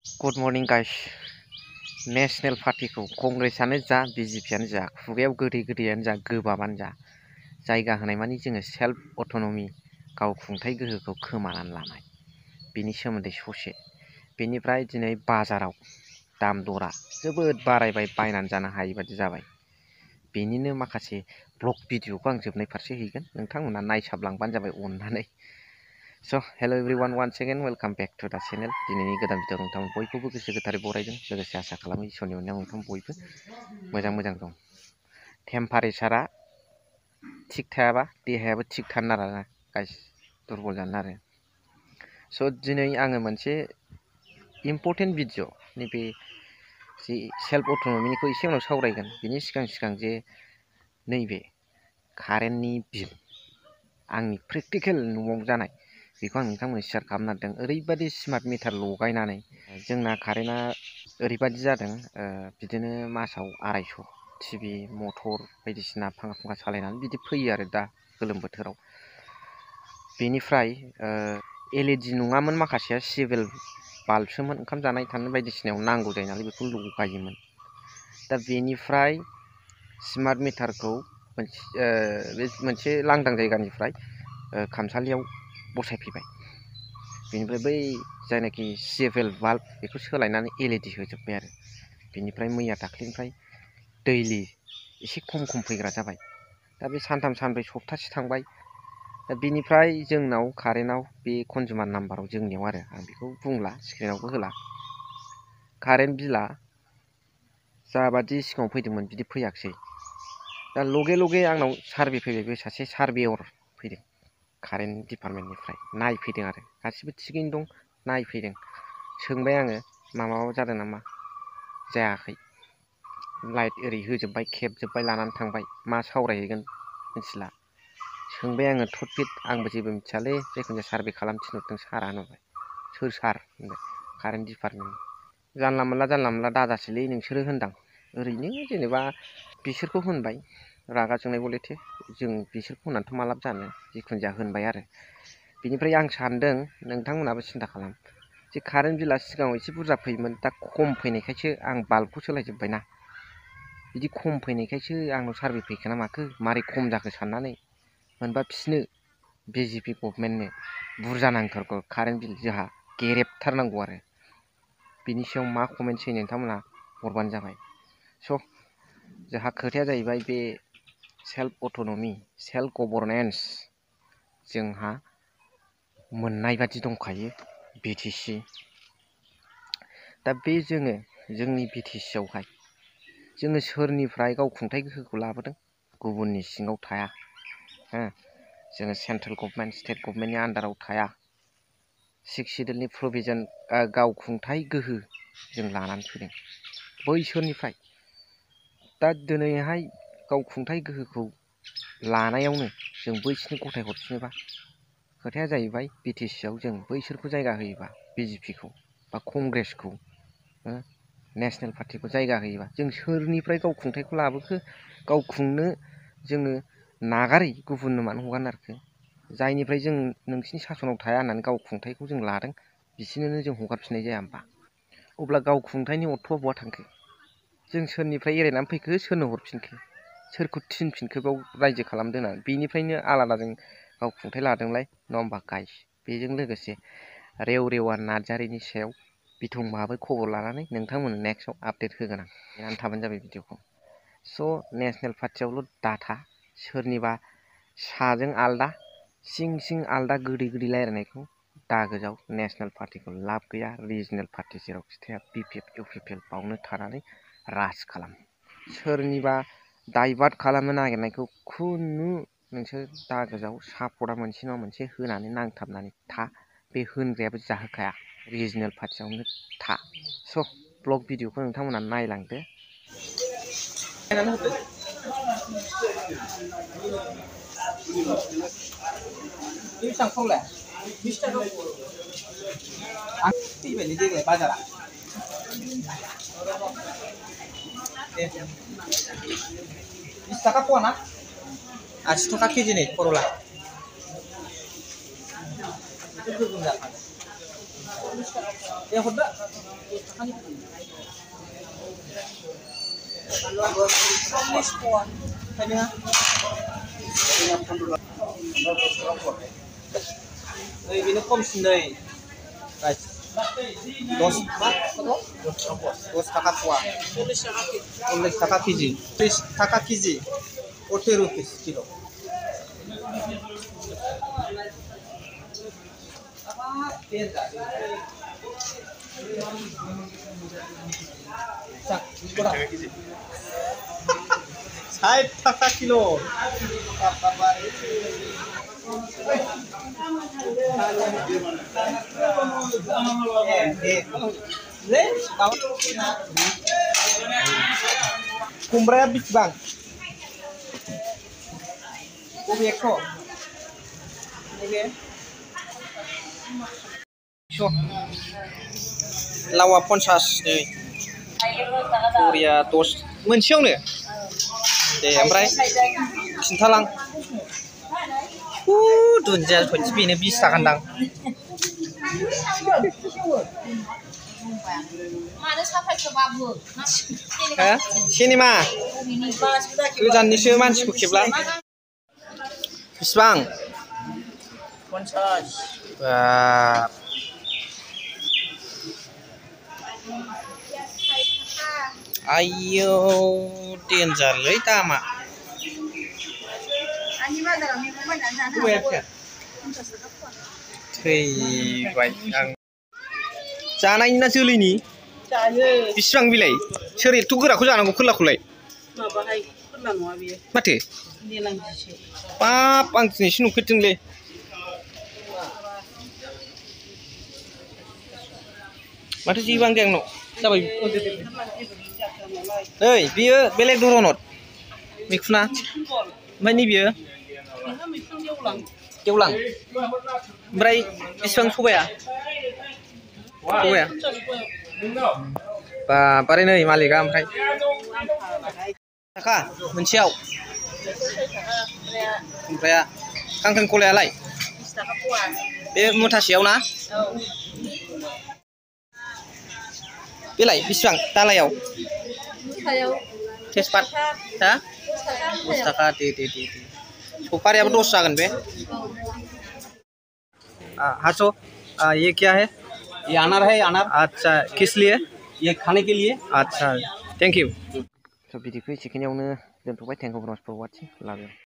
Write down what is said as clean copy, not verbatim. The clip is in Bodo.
गुड मर्निं गाइस नेशनेल पार्टीखौ कंग्रेसआनो जा बिजेपिआनो जा खुगायाव गोदै गोदैयानो जा गोबाबानो जा जायगा होनाय मानि जोङो सेल्फ अट'नमि गावखुंथाय गोहोखौ खोमानानै लानाय बिनि सोमोन्दै ससे बेनिफ्राय दिनै बाजाराव दाम दरा जोबोद बारायबाय बायनानै जानो हायि बादि जाबाय बेनिनो माखासे ब्लग भिडिअखौ आं जोबनाय फारसे हैगोन नोंथांमोना नायसाबलांबानो जाबाय अननानै So, hello everyone, once again welcome back to the channel. दिनैनि गोदान भिडिअ नोंथां बयखौबो गोसो गोथारै बरायदों लोगोसे आसा खालामो इसोरनि अननायाव नोंथां बयबो मोजां दं। टेम्पारेचारा थिग थायाबा देहायाबो थिग थानो नारा गाइस दुरबल जानो आरो। स' दिनै आङो मोनसे इम्पर्टेन्ट भिडिअ नैबे जि सेल्फ अट'नमिनिखौ एसे उनाव सावरायगोन बिनि सिगां जे नैबे कारेन्टनि बिल आंनि प्रेक्टिकेल न'आव जानाय बेखौ आं नोंथांमोननो शेयार खालामनो नागिरदों। ओरैबायदि स्मार्ट मिटार लगायनानै जोंना कारेन्टआ ओरैबायदि जादों बिदिनो मासाव 250 टिभि मटर बायदिसिना फांखा सालायनानै बिदि फैयो आरो दा गोलोम बोथोराव। बेनिफ्राय LED नङामोन माखासेया सिभिल बाल्बसोमोन ओंखाम जानाय थानाय बायदिसिनायाव नांगौ जायो नालाय बेखौ लगायोमोन। दा बेनिफ्राय स्मार्ट मिटारखौ मोनसे लांदां जायगानिफ्राय खामसालियाव बसायफैबाय। बेनिफ्राय बै जायनाखि सिभिल बाल्ब बेखौ सोलायनानै LED होजोब्बाय आरो बेनिफ्राय मैया दाख्लैनिफ्राय दैलि एसे खम फैग्रा जाबाय। दा बे सानथाम सानब्रै सप्तासे थांबाय। दा बेनिफ्राय जोंनाव कारेन्टआव बे कन्जुमार नाम्बाराव जोंनियाव आरो आं बेखौ बुंला स्क्रिनावबो होला कारेन्ट बिला जाबादि सिगाङाव फैदोंमोन बिदि फैयाखिसै। दा लगे आंनाव सार्भे फैबाय बे सासे सार्भेयर फैदों कारेन्ट डिपार्टमेन्टनिफ्राय नायफैदों आरो गासिबो थिगैनो दं नायफैदों। सोंबाय आङो माबा जादों नामा जायाखै लाइट ओरै होजोब्बाय खेबजोब्बाय लानानै थांबाय मा सावरायहैगोन मिथिला। सोंबाय आङो थटपिट आंबो जेबो मिथियालै जिखुनु जाया सार्भे खालाम थिनहरदों सारआ होनबाय। सोर सार होनबाय कारेन्ट डिपार्टमेन्ट। जानला मोनला दाजासैलै नोंसोरो होनदां ओरैनो जेनेबा बिसोरखौ होनबाय रागा जोंनाय बलेथे जों बिसोरखौ होननानैथ' मा लाब जानो जिखुनु जाया होनबाय आरो। बिनिफ्राय आं सानदों नोंथांमोनाबो सिन्था खालाम जे कारेन्ट बिला सिगाङाव एसे बुरजा फैयोमोन दा खम फैनायखायसो आं बाल्बखौ सोलायजोब्बायना बिदि खम फैनायखायसो आंनाव सार्भे फैखोना माखो मारै खम जाखो साननानै मोनबा बिसोरनो BJP गभर्नमेन्टनो बुरजा नांथारगौ कारेन्ट बिल जोंहा गेरेबथारनांगौ आरो बिनि सायाव मा कमेन्ट होयो नोंथांमोना हरबानो जाबाय। स' जोंहा खोथाया जाहैबाय बे सेल्फ अट'नमि सेल्फ गभर्नेन्स जोंहा मोननाय बादि दंखायो BTC। दा बे जोंनि BTC आवहाय जोङो सोरनिफ्राय गावखुंथाय गोहोखौ लाबोदों गुबुननि सिङाव थाया जोङो सेन्ट्रेल गभर्नमेन्ट स्टेट गभर्नमेन्टनि आन्दाराव थाया। 6 सिडुलनि प्रभिजन गावखुंथाय गोहो जों लानानै फैदों बैसोरनिफ्राय। दा दिनैहाय गावखुंथाय गोहोखौ लानायावनो जों बैसोरनो गथाय हरफिनोबा खोथाया जाहैबाय BTC आव जों बैसोरखौ जायगा होयोबा BJPखौ बा कंग्रेसखौ नेशनेल पार्टिखौ जायगा होयोबा जों सोरनिफ्राय गावखुंथायखौ लाबोखो गावखुंनो जोङो नागारै गुबुननो मानो हगारनारखो जायनिफ्राय जों नोंसिनि सासनाव थाया होननानै गावखुंथायखौ जों लादों बिसोरनो जों हगारफिननाय जाया होमबा। अब्ला गावखुंथायनि अर्थ'आ बहा थांखो जों सोरनिफ्राय एरायनानै फैखो सोरनो हरफिनखो सोरखौ थिनफिनखो बेयाव रायजो खालामदों होननानै बेनिफ्रायनो आलादा जों गावखुंथाय लादोंलाय नङा होमबा गाइस। बेजों लोगोसे रेवरेवा नार्जारिनि सायाव बिथं भाबै खबर लानानै नोंथांमोननो नेक्स्टआव आपडेट होगोन आं नेनानै थाबानो जाबाय भिडिअखौ। स' नेशनेल पार्टियावल' डाटा सोरनिबा साजों आलदा सिं आलदा गोदै रायलायनायखौ दागोजाव नेशनेल पार्टिखौ लाब गैया। रिजनेल पार्टि जेरावखि थाया BPF UPPL बावनो थानानै राज खालाम। सोरनिबा डाइभार्ट खालामनो नागिरनायखौ खुनु नोंसोर दागोजाव सापर्टआ मोनसे नङा मोनसे होनानै नांथाबनानै था बे होनग्रायाबो जाहोखाया रिजनेल पार्टियावनो था। स' ब्लग भिडिअखौ नोंथांमोना नायलांदो। बाजारा 20 টাকা পোয়া না 80 টাকা কেজি নেই করলা। Ya udah. Ini kom sini. Guys. Dos taka poa. 40 taka keji. 30 taka keji. 40 rupees kilo. Saya taka kilo. Kumbraya big bang. Kopi ekor. Lawa 50 nih. Korea tos मोनसेयावनो दे ओमफ्राय खिन्थालां दुन्दिया खनसे बेनो 20 थाखा दां सिनेमा गोजाननिसो मानसिखौ खेबला बेसेबां 50 Ayo, danger लै दामा थैबाय आं जानायनि ना जोलैनि जायो बेसेबां बिलाय सोर एथ' गोराखौ जानांगौ खोलाखौलाय माबाहाय खोला नङा बेयो माथो देलांसो बाप आं दिनैसो नुफेरदोंलै माथो जेबो आं आंनाव जाबाय ओइ बियो बेलेग धरनर मैखुना ओमफ्राय नैबेयो गेवलां ओमफ्राय बेसेबां सबाया बारे नै मालिका ओमफ्राय थाखा मोनसेयाव ओमफ्राय खांख्रिखलायालाय 20 थाखा पवा बे मुथासेयाव ना बेलाय बेसेबां दालायाव तेजपात हा 10 थाखा दे सफारियाबो 10 जागोन बे हासो ये क्या है ये अनार है अनार अच्छा किस लिए ये खाने के लिए अच्छा थैंक यू स' बिदिखौ एसेखिनियावनो दोनथ'बाय थेंक इउ फर वाचिं लाभ इउ